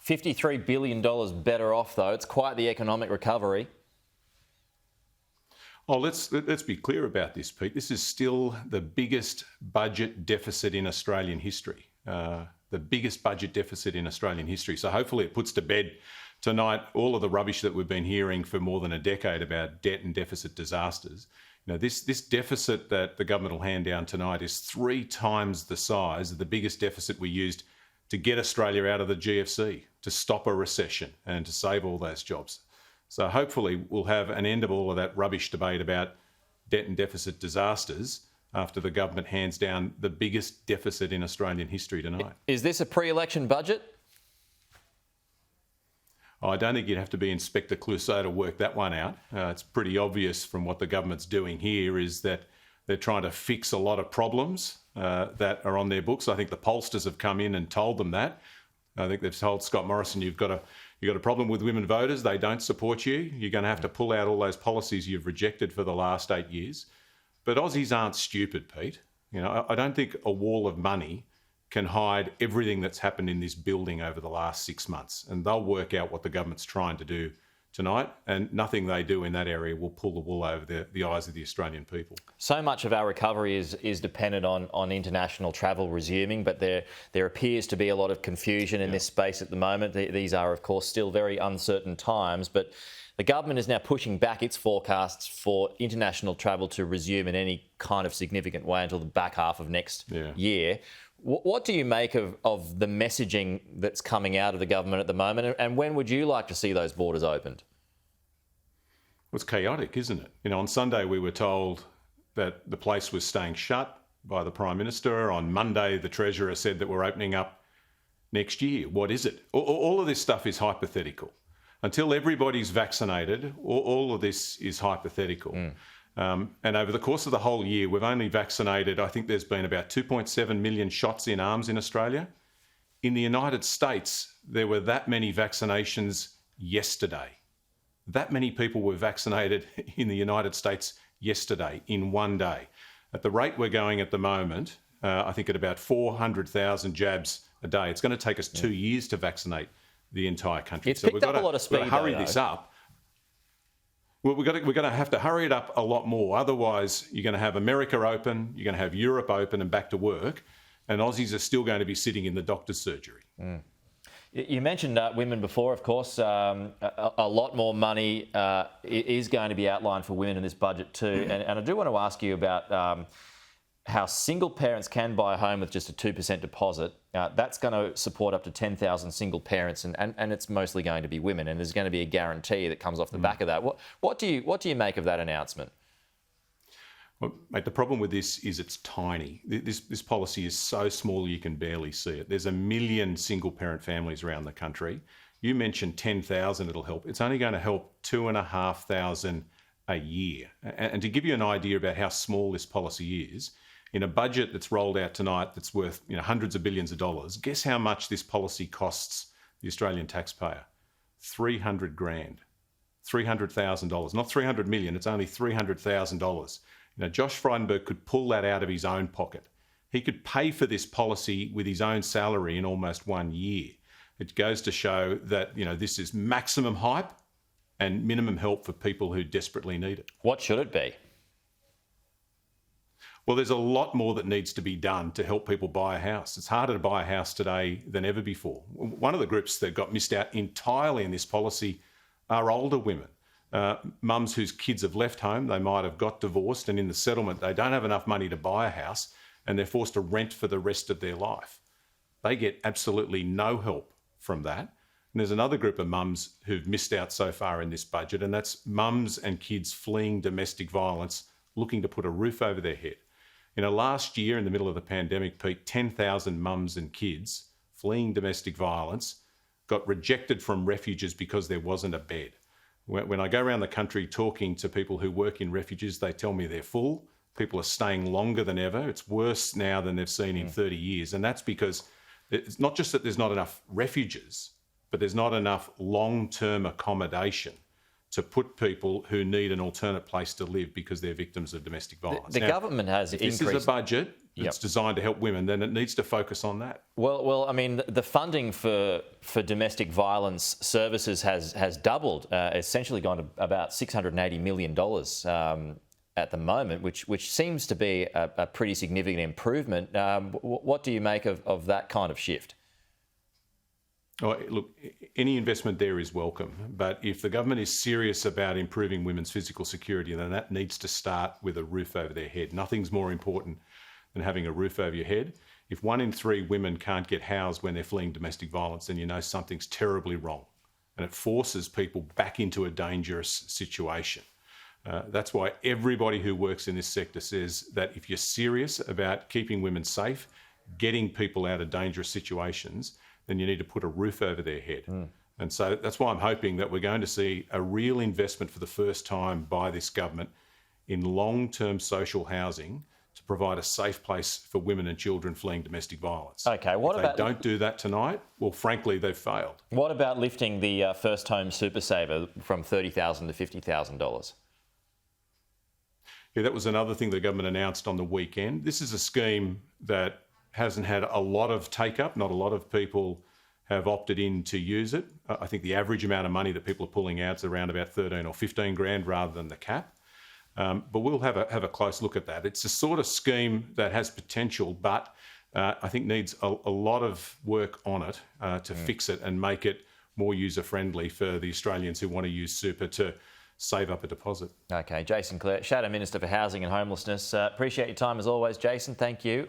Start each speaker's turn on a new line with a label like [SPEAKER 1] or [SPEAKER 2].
[SPEAKER 1] $53 billion better off, though. It's quite the economic recovery.
[SPEAKER 2] Oh, let's be clear about this, Pete. This is still the biggest budget deficit in Australian history. The biggest budget deficit in Australian history. So hopefully it puts to bed tonight all of the rubbish that we've been hearing for more than a decade about debt and deficit disasters. You know, this deficit that the government will hand down tonight is 3 times the size of the biggest deficit we used to get Australia out of the GFC, to stop a recession and to save all those jobs. So hopefully we'll have an end of all of that rubbish debate about debt and deficit disasters after the government hands down the biggest deficit in Australian history tonight.
[SPEAKER 1] Is this a pre-election budget?
[SPEAKER 2] I don't think you'd have to be Inspector Clouseau to work that one out. It's pretty obvious from what the government's doing here is that they're trying to fix a lot of problems that are on their books. I think the pollsters have come in and told them that. I think they've told Scott Morrison, you've got a problem with women voters. They don't support you. You're going to have to pull out all those policies you've rejected for the last 8 years. But Aussies aren't stupid, Pete. You know, I don't think a wall of money can hide everything that's happened in this building over the last 6 months. And they'll work out what the government's trying to do tonight, and nothing they do in that area will pull the wool over the eyes of the Australian people.
[SPEAKER 1] So much of our recovery is dependent on international travel resuming, but there appears to be a lot of confusion in this space at the moment. These are, of course, still very uncertain times, but the government is now pushing back its forecasts for international travel to resume in any kind of significant way until the back half of next year. What do you make of the messaging that's coming out of the government at the moment, and when would you like to see those borders opened?
[SPEAKER 2] Well, it's chaotic, isn't it? You know, on Sunday we were told that the place was staying shut by the Prime Minister. On Monday, the Treasurer said that we're opening up next year. What is it? All of this stuff is hypothetical. Until everybody's vaccinated, all of this is hypothetical. And over the course of the whole year, we've only vaccinated, I think there's been about 2.7 million shots in arms in Australia. In the United States, there were that many vaccinations yesterday. That many people were vaccinated in the United States yesterday, in one day. At the rate we're going at the moment, I think at about 400,000 jabs a day. It's going to take us 2 years to vaccinate the entire country.
[SPEAKER 1] It's picked up a lot of speed,
[SPEAKER 2] we've got to hurry this up. Well, we're going to have to hurry it up a lot more. Otherwise, you're going to have America open, you're going to have Europe open and back to work, and Aussies are still going to be sitting in the doctor's surgery.
[SPEAKER 1] You mentioned women before, of course. A lot more money is going to be outlined for women in this budget too. And I do want to ask you about how single parents can buy a home with just a 2% deposit. That's going to support up to 10,000 single parents, and it's mostly going to be women. And there's going to be a guarantee that comes off the back of that. What do you make of that announcement?
[SPEAKER 2] Well, mate, the problem with this is it's tiny. This policy is so small you can barely see it. There's 1 million single-parent families around the country. You mentioned 10,000 it'll help. It's only going to help 2,500 a year. And to give you an idea about how small this policy is, in a budget that's rolled out tonight that's worth hundreds of billions of dollars, guess how much this policy costs the Australian taxpayer? 300 grand. $300,000. Not 300 million, it's only $300,000. Josh Frydenberg could pull that out of his own pocket. He could pay for this policy with his own salary in almost 1 year. It goes to show that, this is maximum hype and minimum help for people who desperately need it.
[SPEAKER 1] What should it be?
[SPEAKER 2] Well, there's a lot more that needs to be done to help people buy a house. It's harder to buy a house today than ever before. One of the groups that got missed out entirely in this policy are older women. Mums whose kids have left home, they might have got divorced, and in the settlement they don't have enough money to buy a house and they're forced to rent for the rest of their life. They get absolutely no help from that. And there's another group of mums who've missed out so far in this budget, and that's mums and kids fleeing domestic violence, looking to put a roof over their head. Last year in the middle of the pandemic, Pete, 10,000 mums and kids fleeing domestic violence got rejected from refuges because there wasn't a bed. When I go around the country talking to people who work in refuges, they tell me they're full. People are staying longer than ever. It's worse now than they've seen in 30 years. And that's because it's not just that there's not enough refuges, but there's not enough long-term accommodation to put people who need an alternate place to live because they're victims of domestic violence.
[SPEAKER 1] The government has increased...
[SPEAKER 2] This is a budget. that's designed to help women, then it needs to focus on that.
[SPEAKER 1] Well, I mean, the funding for domestic violence services has doubled, essentially gone to about $680 million at the moment, which seems to be a pretty significant improvement. What do you make of that kind of shift?
[SPEAKER 2] Oh, look, any investment there is welcome, but if the government is serious about improving women's physical security, then that needs to start with a roof over their head. Nothing's more important than having a roof over your head. If 1 in 3 women can't get housed when they're fleeing domestic violence, then you know something's terribly wrong, and it forces people back into a dangerous situation. That's why everybody who works in this sector says that if you're serious about keeping women safe, getting people out of dangerous situations, then you need to put a roof over their head. And so that's why I'm hoping that we're going to see a real investment for the first time by this government in long-term social housing to provide a safe place for women and children fleeing domestic violence.
[SPEAKER 1] Okay,
[SPEAKER 2] if they don't do that tonight, well, frankly, they've failed.
[SPEAKER 1] What about lifting the First Home Super Saver from $30,000 to $50,000?
[SPEAKER 2] Yeah, that was another thing the government announced on the weekend. This is a scheme that hasn't had a lot of take-up. Not a lot of people have opted in to use it. I think the average amount of money that people are pulling out is around about 13 or 15 grand rather than the cap. But we'll have a close look at that. It's a sort of scheme that has potential, but I think needs a lot of work on it to fix it and make it more user-friendly for the Australians who want to use super to save up a deposit.
[SPEAKER 1] Okay, Jason Clare, Shadow Minister for Housing and Homelessness. Appreciate your time as always, Jason. Thank you.